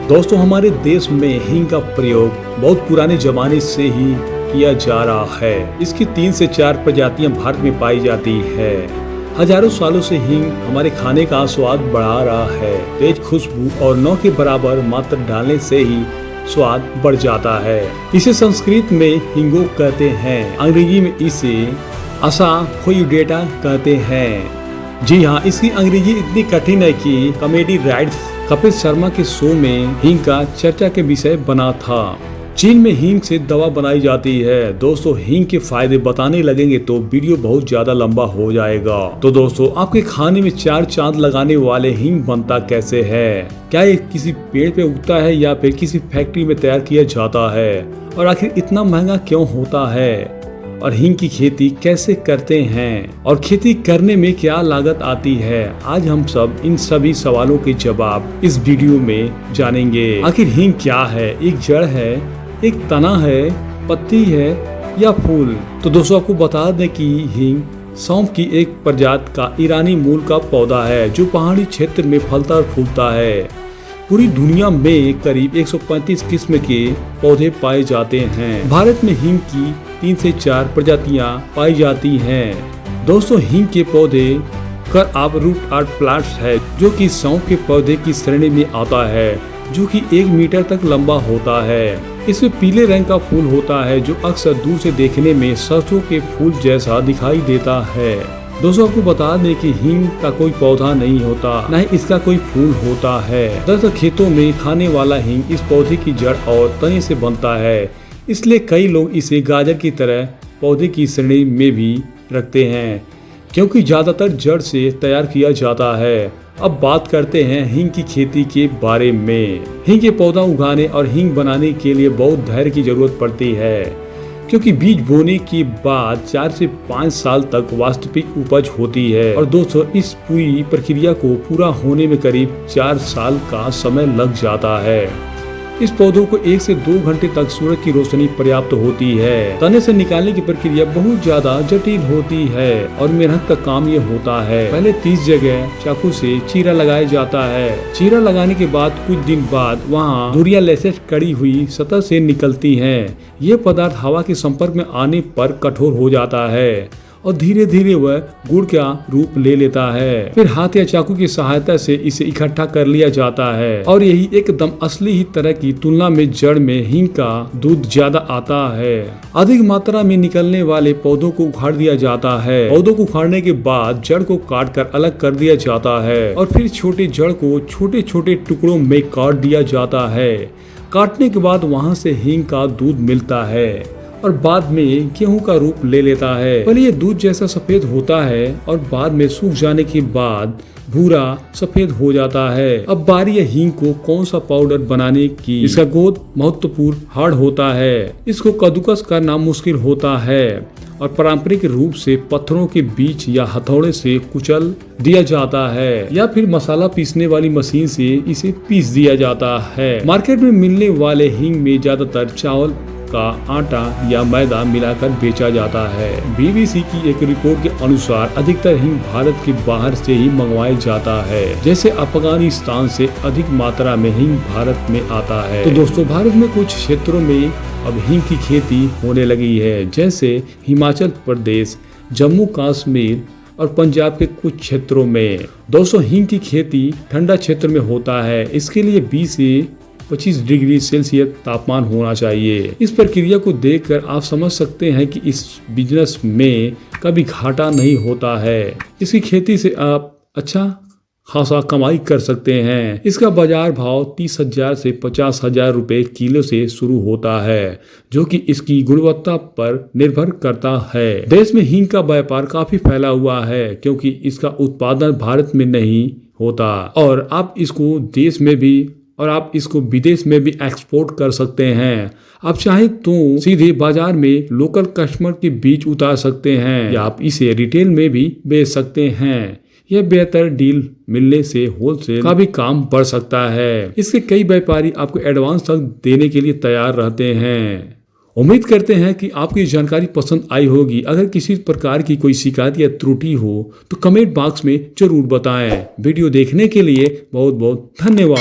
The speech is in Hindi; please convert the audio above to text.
दोस्तों, हमारे देश में हींग का प्रयोग बहुत पुराने जमाने से ही किया जा रहा है। इसकी 3 से 4 प्रजातियां भारत में पाई जाती है। हजारों सालों से हींग हमारे खाने का स्वाद बढ़ा रहा है। तेज खुशबू और 9 के बराबर मात्रा डालने से ही स्वाद बढ़ जाता है। इसे संस्कृत में हिंगो कहते हैं, अंग्रेजी में इसे असाफोइडेटा कहते हैं। जी हाँ, इसकी अंग्रेजी इतनी कठिन है कि कॉमेडी राइट्स कपिल शर्मा के शो में हींग का चर्चा के विषय बना था। चीन में हींग से दवा बनाई जाती है। दोस्तों, हींग के फायदे बताने लगेंगे तो वीडियो बहुत ज्यादा लंबा हो जाएगा। तो दोस्तों, आपके खाने में 4 चांद लगाने वाले हींग बनता कैसे है? क्या ये किसी पेड़ पे उगता है या फिर किसी फैक्ट्री में तैयार किया जाता है? और आखिर इतना महंगा क्यों होता है? और हींग की खेती कैसे करते हैं और खेती करने में क्या लागत आती है? आज हम सब इन सभी सवालों के जवाब इस वीडियो में जानेंगे। आखिर हींग क्या है? एक जड़ है, एक तना है, पत्ती है या फूल? तो दोस्तों, आपको बता दें कि हींग सौंफ की एक प्रजाति का ईरानी मूल का पौधा है जो पहाड़ी क्षेत्र में फलता और फूलता है। पूरी दुनिया में करीब 135 किस्म के पौधे पाए जाते हैं। भारत में हींग की 3 से 4 प्रजातियां पाई जाती हैं। दोस्तों, हींग के पौधे कर आप रूट आर्ट प्लांट्स है जो कि सौंफ के पौधे की श्रेणी में आता है, जो कि 1 मीटर तक लंबा होता है। इसमें पीले रंग का फूल होता है जो अक्सर दूर से देखने में सरसों के फूल जैसा दिखाई देता है। दोस्तों, आपको बता दें कि हींग का कोई पौधा नहीं होता, न ही इसका कोई फूल होता है। दरअसल खेतों में खाने वाला हींग इस पौधे की जड़ और तने से बनता है, इसलिए कई लोग इसे गाजर की तरह पौधे की श्रेणी में भी रखते हैं, क्योंकि ज्यादातर जड़ से तैयार किया जाता है। अब बात करते हैं हींग की खेती के बारे में। हींग के पौधा उगाने और हींग बनाने के लिए बहुत धैर्य की जरूरत पड़ती है, क्योंकि बीज बोने के बाद 4 से 5 साल तक वास्तविक उपज होती है। और दोस्तों, इस पूरी प्रक्रिया को पूरा होने में करीब 4 साल का समय लग जाता है। इस पौधों को 1 से 2 घंटे तक सूरज की रोशनी पर्याप्त होती है। तने से निकालने की प्रक्रिया बहुत ज्यादा जटिल होती है और मेहनत का काम ये होता है। पहले 30 जगह चाकू से चीरा लगाया जाता है। चीरा लगाने के बाद कुछ दिन बाद वहाँ दूरियां लेसेस कड़ी हुई सतह से निकलती हैं। ये पदार्थ हवा के संपर्क में आने पर कठोर हो जाता है और धीरे धीरे वह गुड़ का रूप ले लेता है। फिर हाथ या चाकू की सहायता से इसे इकट्ठा कर लिया जाता है और यही एकदम असली ही तरह की तुलना में जड़ में हींग का दूध ज्यादा आता है। अधिक मात्रा में निकलने वाले पौधों को उखाड़ दिया जाता है। पौधों को उखाड़ने के बाद जड़ को काट कर अलग कर दिया जाता है और फिर छोटे जड़ को छोटे छोटे टुकड़ों में काट दिया जाता है। काटने के बाद वहाँ से हींग का दूध मिलता है और बाद में गेहूं का रूप ले लेता है। पहले ये दूध जैसा सफेद होता है और बाद में सूख जाने के बाद भूरा सफेद हो जाता है। अब बारी है हींग को कौन सा पाउडर बनाने की। इसका गोद महत्वपूर्ण हार्ड होता है। इसको कद्दूकस करना मुश्किल होता है और पारंपरिक रूप से पत्थरों के बीच या हथौड़े से कुचल दिया जाता है या फिर मसाला पीसने वाली मशीन से इसे पीस दिया जाता है। मार्केट में मिलने वाले हींग में ज्यादातर चावल का आटा या मैदा मिलाकर बेचा जाता है। BBC की एक रिपोर्ट के अनुसार अधिकतर हींग भारत के बाहर से ही मंगवाया जाता है, जैसे अफगानिस्तान से अधिक मात्रा में हींग भारत में आता है। तो दोस्तों, भारत में कुछ क्षेत्रों में अब हींग की खेती होने लगी है, जैसे हिमाचल प्रदेश, जम्मू कश्मीर और पंजाब के कुछ क्षेत्रों में। दोस्तों, हींग की खेती ठंडा क्षेत्र में होता है। इसके लिए 20 से 25 डिग्री सेल्सियस तापमान होना चाहिए। इस प्रक्रिया को देखकर आप समझ सकते हैं कि इस बिजनेस में कभी घाटा नहीं होता है। इसकी खेती से आप अच्छा खासा कमाई कर सकते हैं। इसका बाजार भाव 30,000 से 50,000 रुपए किलो से शुरू होता है, जो कि इसकी गुणवत्ता पर निर्भर करता है। देश में हींग का व्यापार काफी फैला हुआ है, क्योंकि इसका उत्पादन भारत में नहीं होता और आप इसको देश में भी और आप इसको विदेश में भी एक्सपोर्ट कर सकते हैं। आप चाहे तो सीधे बाजार में लोकल कस्टमर के बीच उतार सकते हैं या आप इसे रिटेल में भी बेच सकते हैं। यह बेहतर डील मिलने से होलसेल का भी काम बढ़ सकता है। इसके कई व्यापारी आपको एडवांस तक देने के लिए तैयार रहते हैं। उम्मीद करते हैं कि आपको ये जानकारी पसंद आई होगी। अगर किसी प्रकार की कोई शिकायत या त्रुटि हो तो कमेंट बॉक्स में जरूर बताएं। वीडियो देखने के लिए बहुत बहुत धन्यवाद।